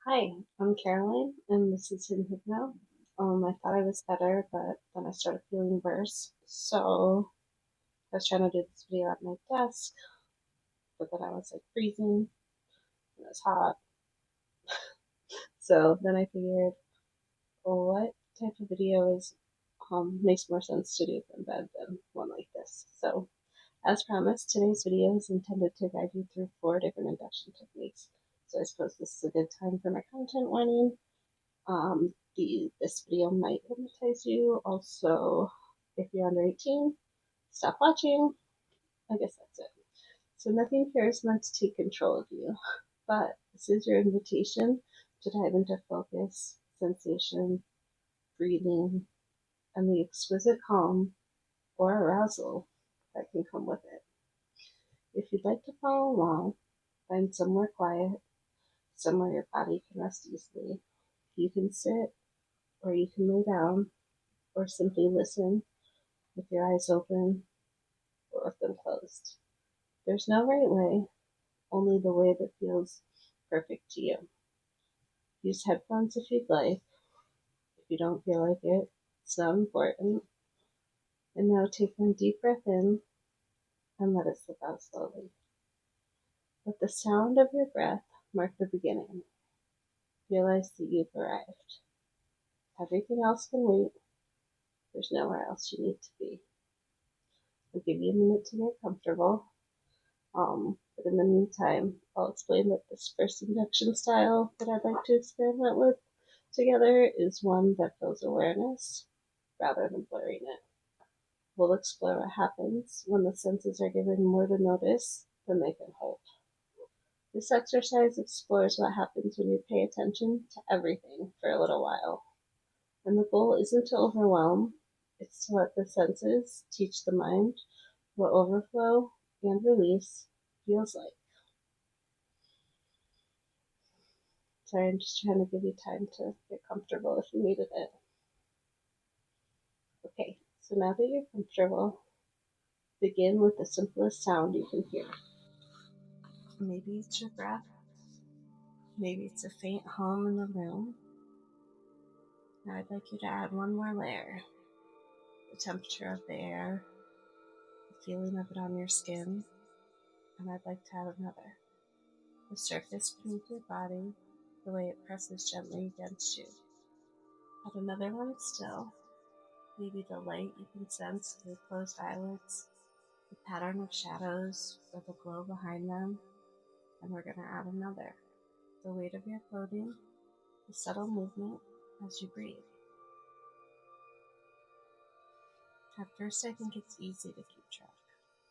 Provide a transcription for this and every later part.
Hi, I'm Caroline, and this is in Hypno. I thought I was better, but then I started feeling worse. So I was trying to do this video at my desk, but then I was like freezing and it was hot. So then I figured, well, what type of video is makes more sense to do from bed than one like this. So as promised, today's video is intended to guide you through 4 different induction techniques. So I suppose this is a good time for my content warning. This video might hypnotize you. Also, if you're under 18, stop watching. I guess that's it. So nothing here is meant to take control of you, but this is your invitation to dive into focus, sensation, breathing, and the exquisite calm or arousal that can come with it. If you'd like to follow along, find somewhere quiet, somewhere your body can rest easily. You can sit or you can lay down or simply listen with your eyes open or with them closed. There's no right way, only the way that feels perfect to you. Use headphones if you'd like. If you don't feel like it, it's not important. And now take one deep breath in and let it slip out slowly. Let the sound of your breath mark the beginning. Realize that you've arrived. Everything else can wait. There's nowhere else you need to be. I'll give you a minute to get comfortable. But in the meantime, I'll explain that this first induction style that I'd like to experiment with together is one that feels awareness rather than blurring it. We'll explore what happens when the senses are given more to notice than they can hold. This exercise explores what happens when you pay attention to everything for a little while. And the goal isn't to overwhelm, it's to let the senses teach the mind what overflow and release feels like. Sorry, I'm just trying to give you time to get comfortable if you needed it. Okay, so now that you're comfortable, begin with the simplest sound you can hear. Maybe it's your breath. Maybe it's a faint hum in the room. Now I'd like you to add one more layer. The temperature of the air, the feeling of it on your skin, and I'd like to add another. The surface beneath your body, the way it presses gently against you. Add another one still. Maybe the light you can sense through closed eyelids, the pattern of shadows or the glow behind them. And we're going to add another. The weight of your clothing, the subtle movement as you breathe. At first, I think it's easy to keep track,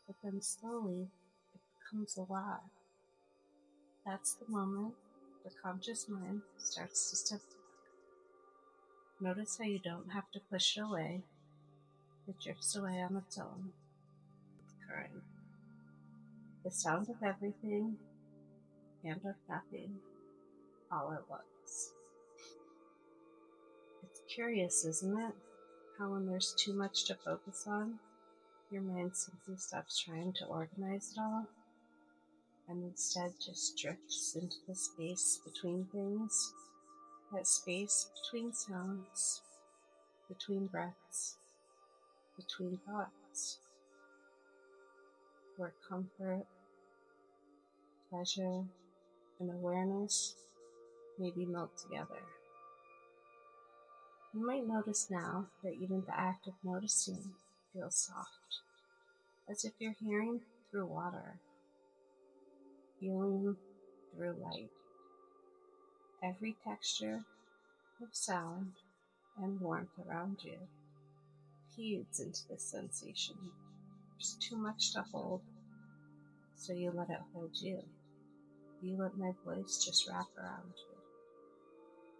but then slowly it becomes a lot. That's the moment the conscious mind starts to step back. Notice how you don't have to push it away. It drifts away on its own. It's occurring. The sound of everything and of nothing all at once. It's curious, isn't it? How when there's too much to focus on, your mind simply stops trying to organize it all and instead just drifts into the space between things, that space between sounds, between breaths, between thoughts, where comfort, pleasure, and awareness maybe melt together. You might notice now that even the act of noticing feels soft, as if you're hearing through water, feeling through light. Every texture of sound and warmth around you feeds into this sensation. There's too much to hold, so you let it hold you. You let my voice just wrap around you.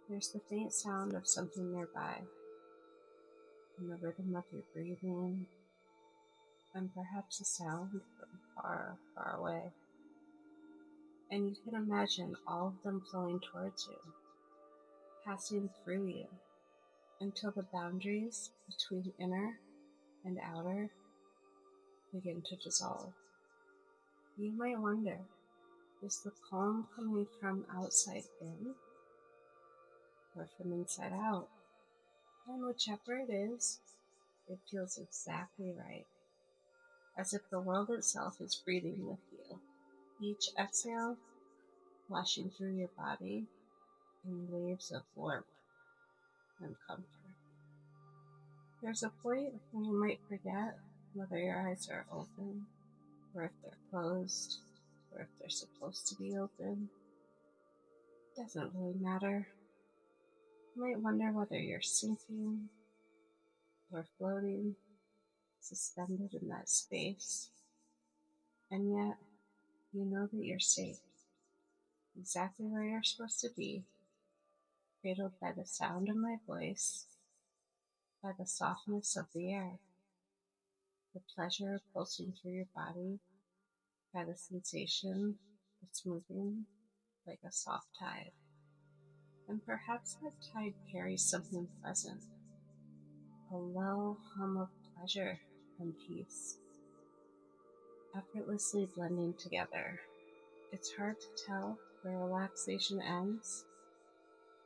There's the faint sound of something nearby, and the rhythm of your breathing, and perhaps a sound from far, far away. And you can imagine all of them flowing towards you, passing through you, until the boundaries between inner and outer begin to dissolve. You might wonder, is the calm coming from outside in, or from inside out. And whichever it is, it feels exactly right, as if the world itself is breathing with you. Each exhale washing through your body in waves of warmth and comfort. There's a point when you might forget whether your eyes are open, or if they're closed, or if they're supposed to be open. Doesn't really matter. You might wonder whether you're sinking or floating, suspended in that space, and yet you know that you're safe, exactly where you're supposed to be, cradled by the sound of my voice, by the softness of the air, the pleasure pulsing through your body, by the sensation that's moving like a soft tide. And perhaps that tide carries something pleasant, a low hum of pleasure and peace, effortlessly blending together. It's hard to tell where relaxation ends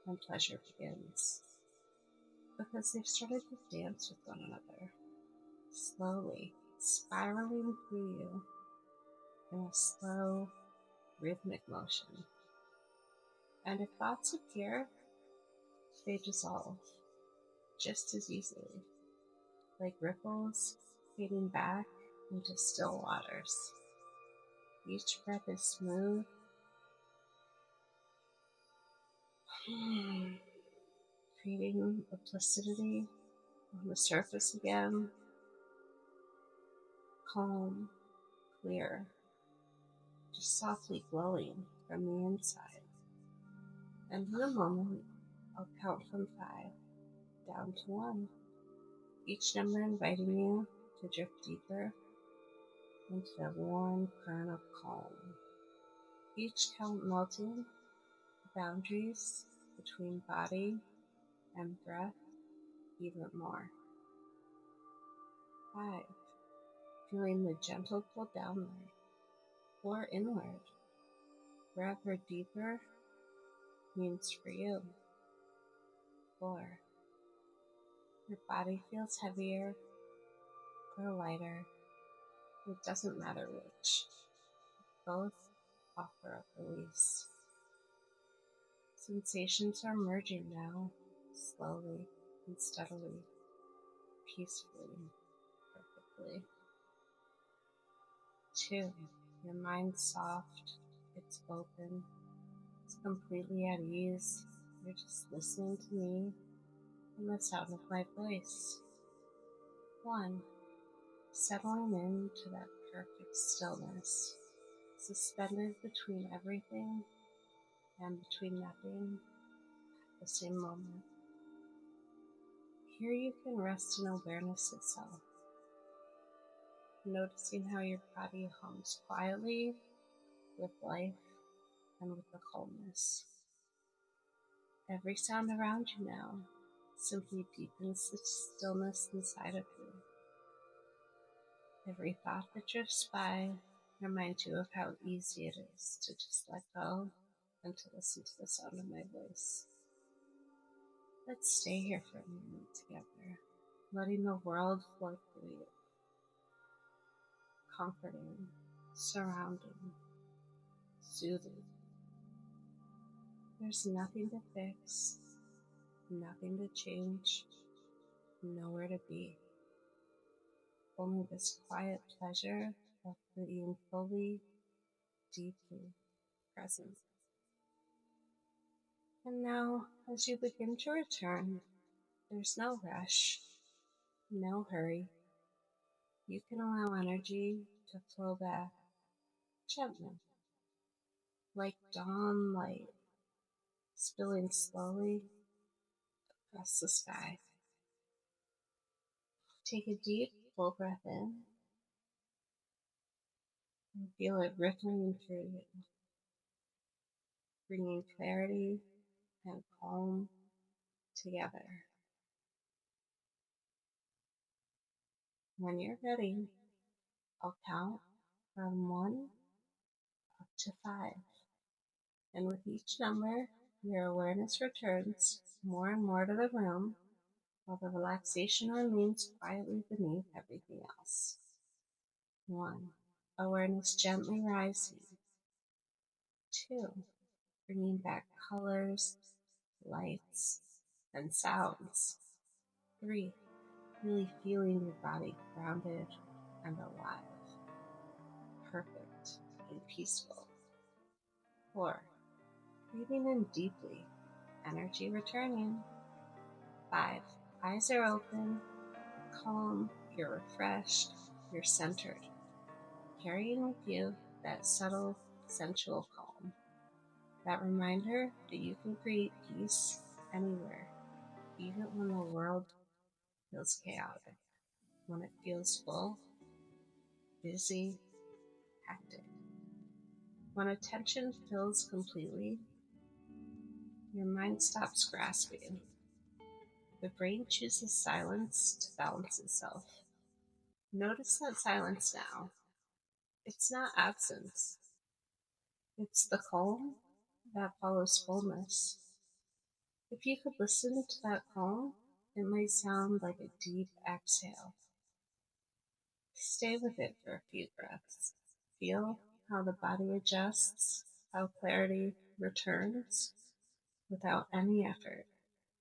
and pleasure begins, because they've started to dance with one another, slowly spiraling through you in a slow, rhythmic motion. And if thoughts appear, they dissolve just as easily, like ripples fading back into still waters. Each breath is smooth, creating a placidity on the surface again, calm, clear, just softly glowing from the inside. And in a moment, I'll count from 5 down to 1, each number inviting you to drift deeper into that warm current of calm. Each count melting the boundaries between body and breath even more. 5, feeling the gentle pull downward or inward, wherever deeper means for you. 4, your body feels heavier or lighter. It doesn't matter which. Both offer up release. Sensations are merging now, slowly and steadily, peacefully, perfectly. 2, your mind's soft, it's open, it's completely at ease. You're just listening to me and the sound of my voice. 1, settling into that perfect stillness, suspended between everything and between nothing at the same moment. Here you can rest in awareness itself, noticing how your body hums quietly with life and with the calmness. Every sound around you now simply deepens the stillness inside of you. Every thought that drifts by reminds you of how easy it is to just let go and to listen to the sound of my voice. Let's stay here for a moment together, letting the world flow through you, comforting, surrounding, soothing. There's nothing to fix, nothing to change, nowhere to be. Only this quiet pleasure of being fully, deeply present. And now, as you begin to return, there's no rush, no hurry. You can allow energy to flow back gently, like dawn light spilling slowly across the sky. Take a deep, full breath in and feel it rippling through you, bringing clarity and calm together. When you're ready, I'll count from 1 up to 5, and with each number, Your awareness returns more and more to the room while the relaxation remains quietly beneath everything else. 1. Awareness gently rising. 2. Bringing back colors, lights, and sounds. 3. Really feeling your body grounded and alive, perfect and peaceful. 4. Breathing in deeply, energy returning. 5. Eyes are open, calm, you're refreshed, you're centered, carrying with you that subtle, sensual calm. That reminder that you can create peace anywhere, even when the world feels chaotic, when it feels full, busy, hectic. When attention fills completely, your mind stops grasping. The brain chooses silence to balance itself. Notice that silence now. It's not absence, it's the calm that follows fullness. If you could listen to that calm, it might sound like a deep exhale. Stay with it for a few breaths. Feel how the body adjusts, how clarity returns without any effort.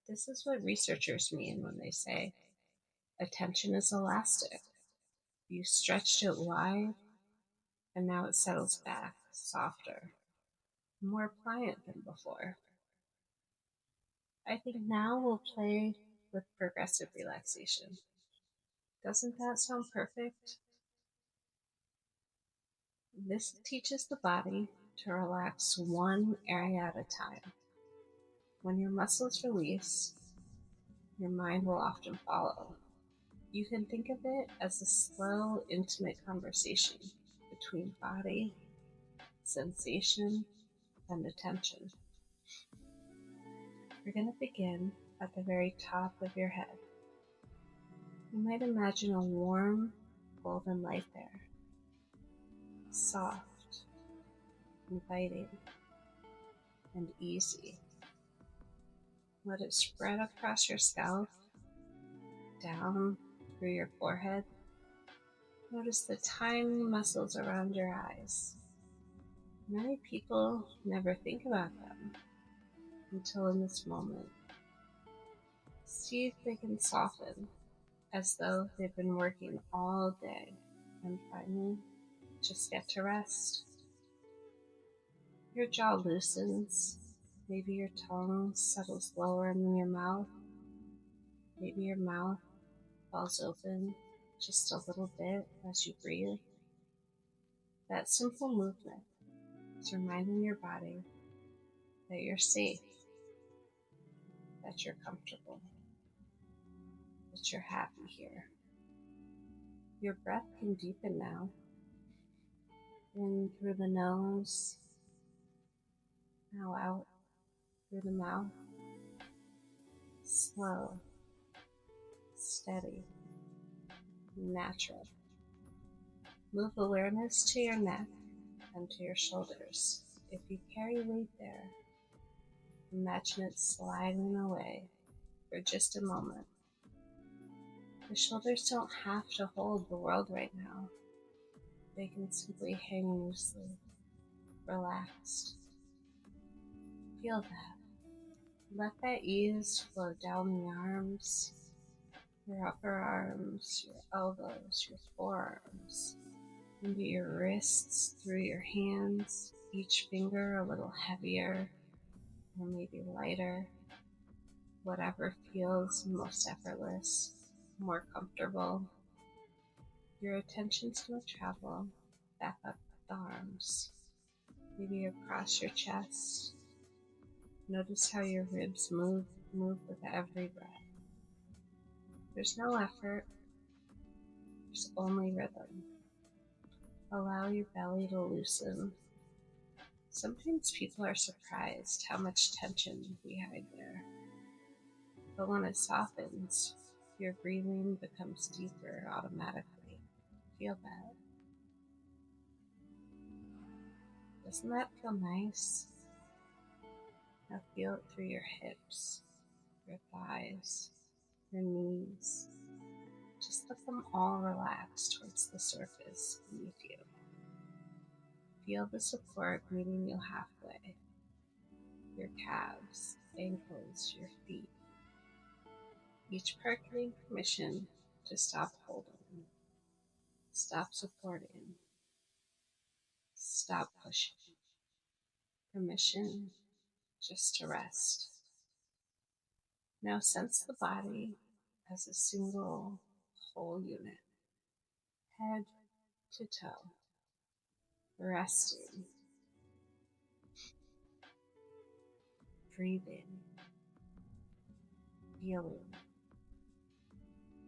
This is what researchers mean when they say attention is elastic. You stretched it wide, and now it settles back, softer, more pliant than before. I think now we'll play with progressive relaxation. Doesn't that sound perfect? This teaches the body to relax one area at a time. When your muscles release, your mind will often follow. You can think of it as a slow, intimate conversation between body, sensation, and attention. We're going to begin at the very top of your head. You might imagine a warm, golden light there. Soft, inviting, and easy. Let it spread across your scalp, down through your forehead. Notice the tiny muscles around your eyes. Many people never think about them until in this moment. See if they can soften as though they've been working all day, and finally just get to rest. Your jaw loosens. Maybe your tongue settles lower in your mouth. Maybe your mouth falls open just a little bit as you breathe. That simple movement is reminding your body that you're safe, that you're comfortable, that you're happy here. Your breath can deepen now. In through the nose, now out through the mouth. Slow, steady, natural. Move awareness to your neck and to your shoulders. If you carry weight there, imagine it sliding away for just a moment. The shoulders don't have to hold the world right now. They can simply hang loosely, relaxed. Feel that. Let that ease flow down the arms, your upper arms, your elbows, your forearms, into your wrists, through your hands, each finger a little heavier or maybe lighter, whatever feels most effortless, more comfortable. Your attention's going to travel back up the arms, maybe across your chest. Notice how your ribs move with every breath. There's no effort, there's only rhythm. Allow your belly to loosen. Sometimes people are surprised how much tension we hide there. But when it softens, your breathing becomes deeper automatically. Feel that. Doesn't that feel nice? Now Feel it through your hips, your thighs, your knees. Just let them all relax towards the surface beneath you. Feel the support meeting you halfway. Your calves, ankles, your feet. Each part getting permission to stop holding, stop supporting, stop pushing. Permission just to rest. Now sense the body as a single whole unit, head to toe, resting, breathing, feeling.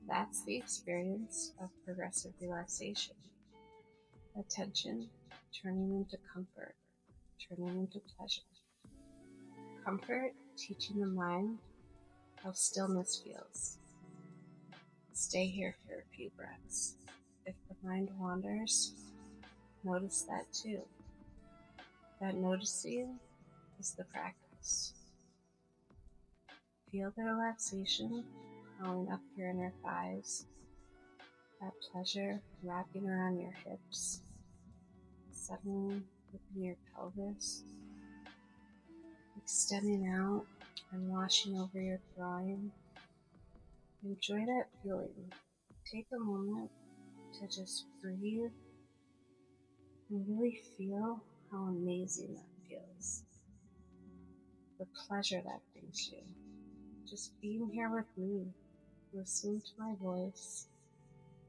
That's the experience of progressive relaxation. Attention turning into comfort, turning into pleasure. Comfort teaching the mind how stillness feels. Stay here for a few breaths. If the mind wanders, notice that too. That noticing is the practice. Feel the relaxation crawling up your inner thighs, that pleasure wrapping around your hips, settling within your pelvis, extending out and washing over your groin. Enjoy that feeling. Take a moment to just breathe and really feel how amazing that feels. The pleasure that brings you. Just being here with me, listening to my voice,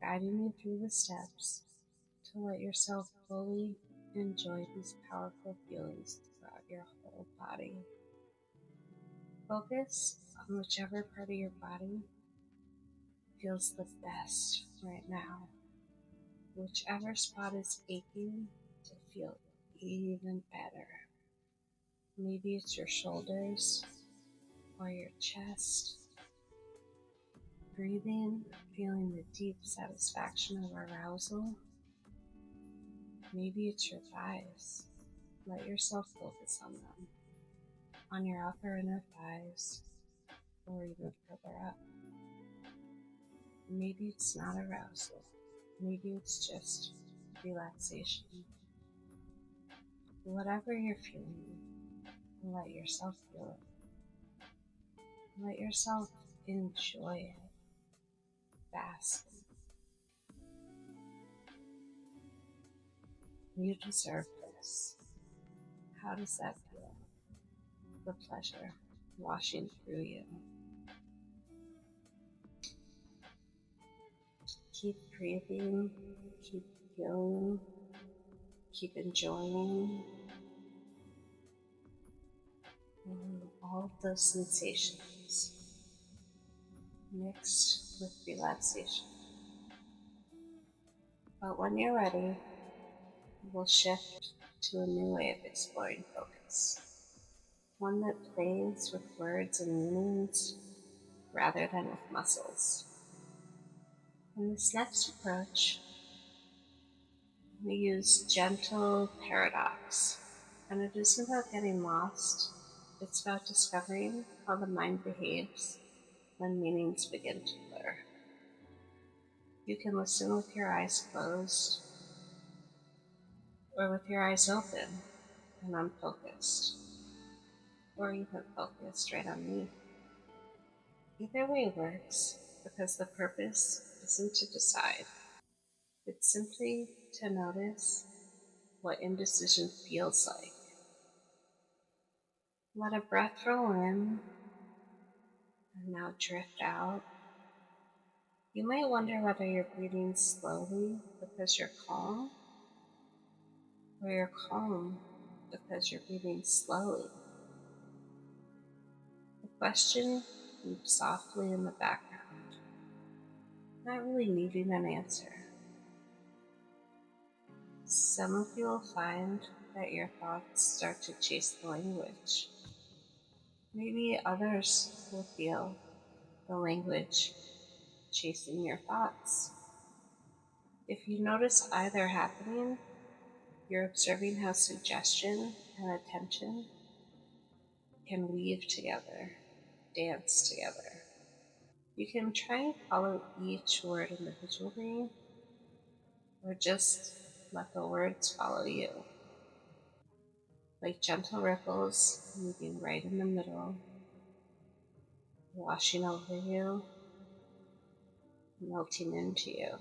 guiding you through the steps to let yourself fully enjoy these powerful feelings throughout your whole body. Focus on whichever part of your body feels the best right now. Whichever spot is aching to feel even better. Maybe it's your shoulders or your chest. Breathing, feeling the deep satisfaction of arousal. Maybe it's your thighs. Let yourself focus on them, on your upper inner thighs, or even further up. Maybe it's not arousal. Maybe it's just relaxation. Whatever you're feeling, let yourself feel it. Let yourself enjoy it. Bask. You deserve this. How does that feel? The pleasure washing through you. Keep breathing, keep feeling, keep enjoying all of those sensations mixed with relaxation. But when you're ready, we'll shift to a new way of exploring focus. One that plays with words and meanings rather than with muscles. In this next approach, we use gentle paradox, and it isn't about getting lost, it's about discovering how the mind behaves when meanings begin to blur. You can listen with your eyes closed, or with your eyes open and unfocused, or even focused right on me. Either way works, because the purpose isn't to decide. It's simply to notice what indecision feels like. Let a breath roll in and now drift out. You might wonder whether you're breathing slowly because you're calm, or you're calm because you're breathing slowly. The question moves softly in the background, not really needing an answer. Some of you will find that your thoughts start to chase the language. Maybe others will feel the language chasing your thoughts. If you notice either happening, you're observing how suggestion and attention can weave together, dance together. You can try and follow each word individually, or just let the words follow you, like gentle ripples moving right in the middle, washing over you, melting into you.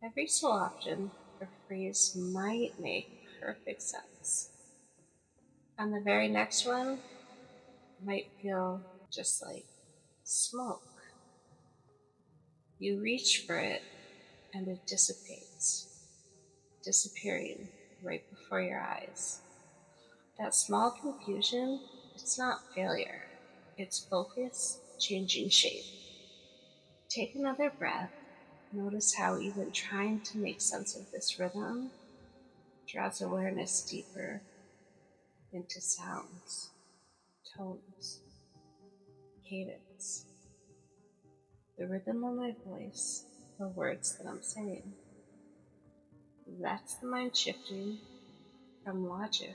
Every so often, a phrase might make perfect sense, and the very next one might feel just like smoke. You reach for it and it dissipates, disappearing right before your eyes. That small confusion, it's not failure, it's focus changing shape. Take another breath. Notice how even trying to make sense of this rhythm draws awareness deeper into sounds, tones, cadence, the rhythm of my voice, the words that I'm saying. That's the mind shifting from logic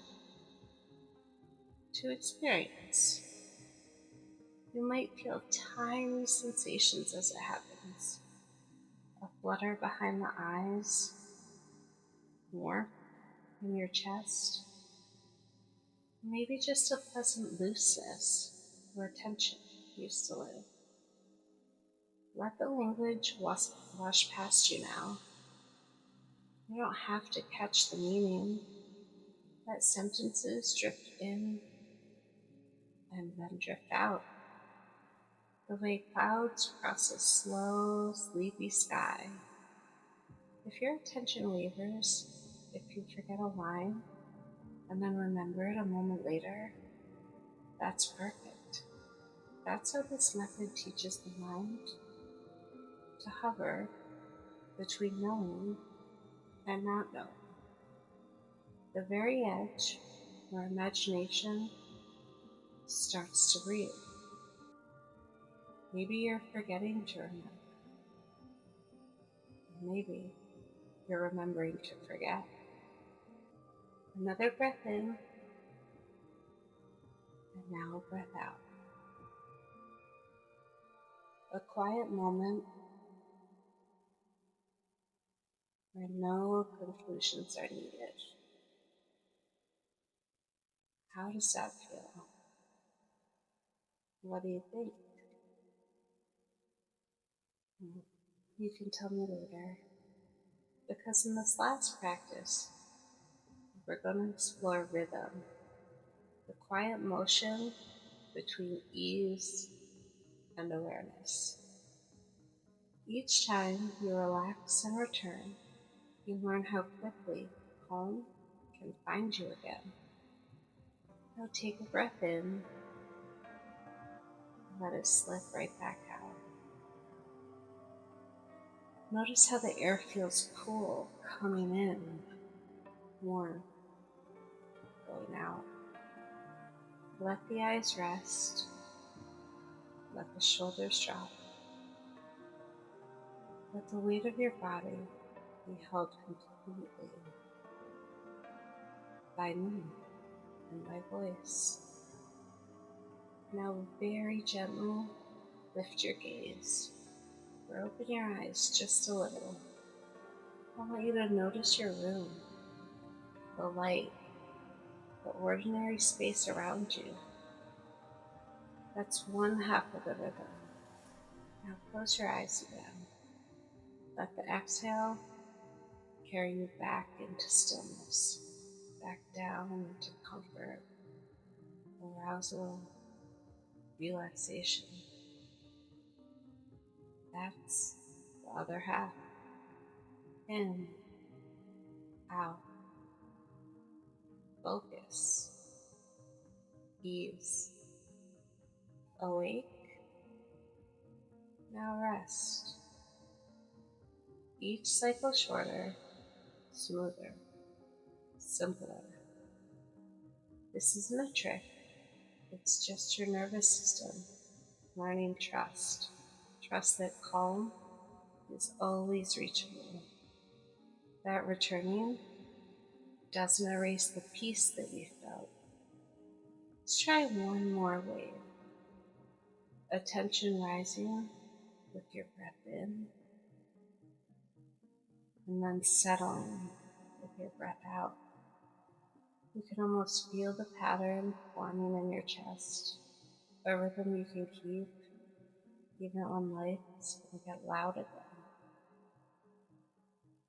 to experience. You might feel tiny sensations as it happens. A flutter behind the eyes, warmth in your chest, maybe just a pleasant looseness where tension used to live. Let the language wash past you now. You don't have to catch the meaning. Let sentences drift in and then drift out. The way clouds cross a slow, sleepy sky. If your attention wavers, if you forget a line and then remember it a moment later, that's perfect. That's how this method teaches the mind to hover between knowing and not knowing. The very edge where imagination starts to breathe. Maybe you're forgetting to remember. Maybe you're remembering to forget. Another breath in, and now a breath out. A quiet moment where no conclusions are needed. How does that feel? What do you think? You can tell me later. Because in this last practice, we're going to explore rhythm, the quiet motion between ease and awareness. Each time you relax and return, you learn how quickly home can find you again. Now take a breath in, and let it slip right back out. Notice how the air feels cool coming in, warm going out. Let the eyes rest, let the shoulders drop. Let the weight of your body be held completely by me and my voice. Now very gently lift your gaze or open your eyes just a little. I want you to notice your room, the light, the ordinary space around you. That's one half of the rhythm. Now close your eyes again. Let the exhale carry you back into stillness, back down into comfort, arousal, relaxation. That's the other half. In, out, focus, ease, awake, now rest. Each cycle shorter, smoother, simpler. This isn't a trick, it's just your nervous system learning trust. Trust that calm is always reachable. That returning doesn't erase the peace that you felt. Let's try one more wave. Attention rising with your breath in, and then settling with your breath out. You can almost feel the pattern forming in your chest, a rhythm you can keep even when life is going to get loud again.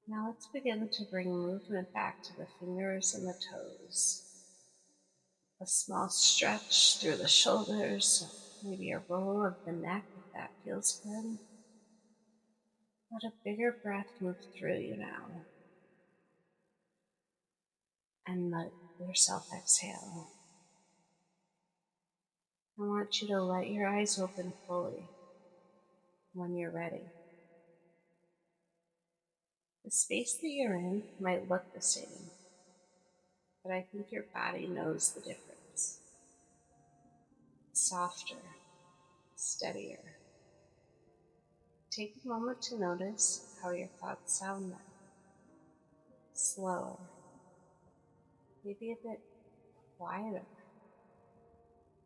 Now let's begin to bring movement back to the fingers and the toes. A small stretch through the shoulders, maybe a roll of the neck if that feels good. Let a bigger breath move through you now. And let yourself exhale. I want you to let your eyes open fully when you're ready. The space that you're in might look the same, but I think your body knows the difference. Softer, steadier. Take a moment to notice how your thoughts sound now. Slower, maybe a bit quieter.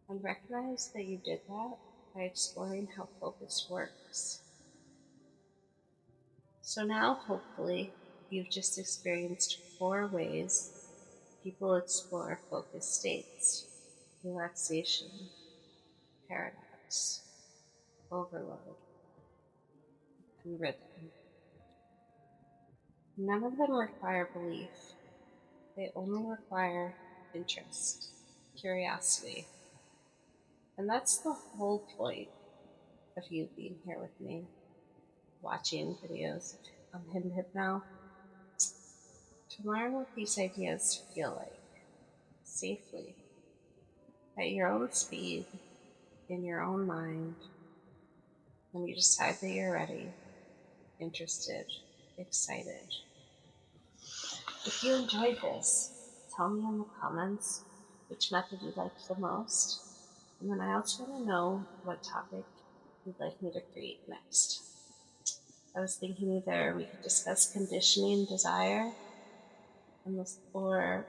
And recognize that you did that by exploring how focus works. So now, hopefully, you've just experienced 4 ways people explore focus states: relaxation, paradox, overload, and rhythm. None of them require belief. They only require interest, curiosity. And that's the whole point of you being here with me, watching videos on Hidden Hypno, to learn what these ideas feel like, safely, at your own speed, in your own mind, when you decide that you're ready, interested, excited. If you enjoyed this, tell me in the comments which method you liked the most, and then I also want to know what topic you'd like me to create next. I was thinking either we could discuss conditioning desire, or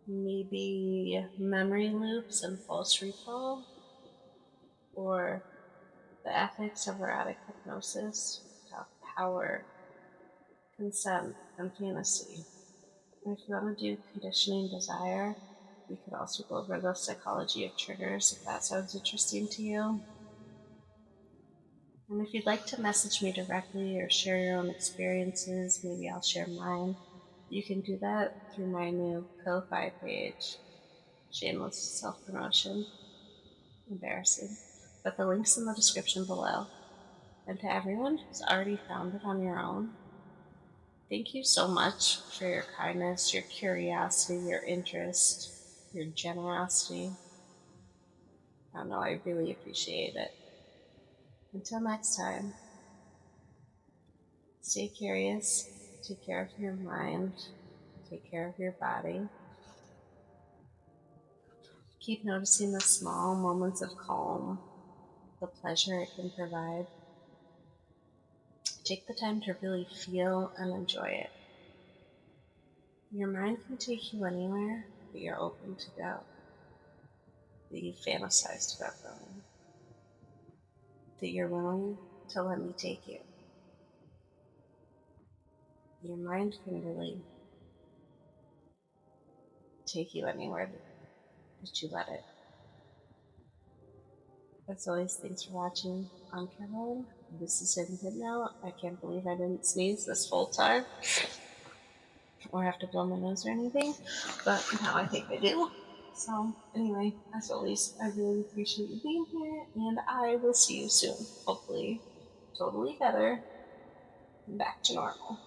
maybe memory loops and false recall, or the ethics of erotic hypnosis, power, consent, and fantasy. And if you want to do conditioning desire, we could also go over the psychology of triggers if that sounds interesting to you. And if you'd like to message me directly or share your own experiences, maybe I'll share mine, you can do that through my new Ko-Fi page. Shameless self-promotion. Embarrassing. But the link's in the description below. And to everyone who's already found it on your own, thank you so much for your kindness, your curiosity, your interest, your generosity. I don't know, I really appreciate it. Until next time, stay curious, take care of your mind, take care of your body. Keep noticing the small moments of calm, the pleasure it can provide. Take the time to really feel and enjoy it. Your mind can take you anywhere that you're open to go, that you fantasized about going, that you're willing to let me take you. Your mind can really take you anywhere that you let it. As always, thanks for watching. I'm Caroline. This is Hidden Hypno. I can't believe I didn't sneeze this whole time or have to blow my nose or anything, but now I think I do. So anyway, as always, I really appreciate you being here, and I will see you soon. Hopefully, totally better, back to normal.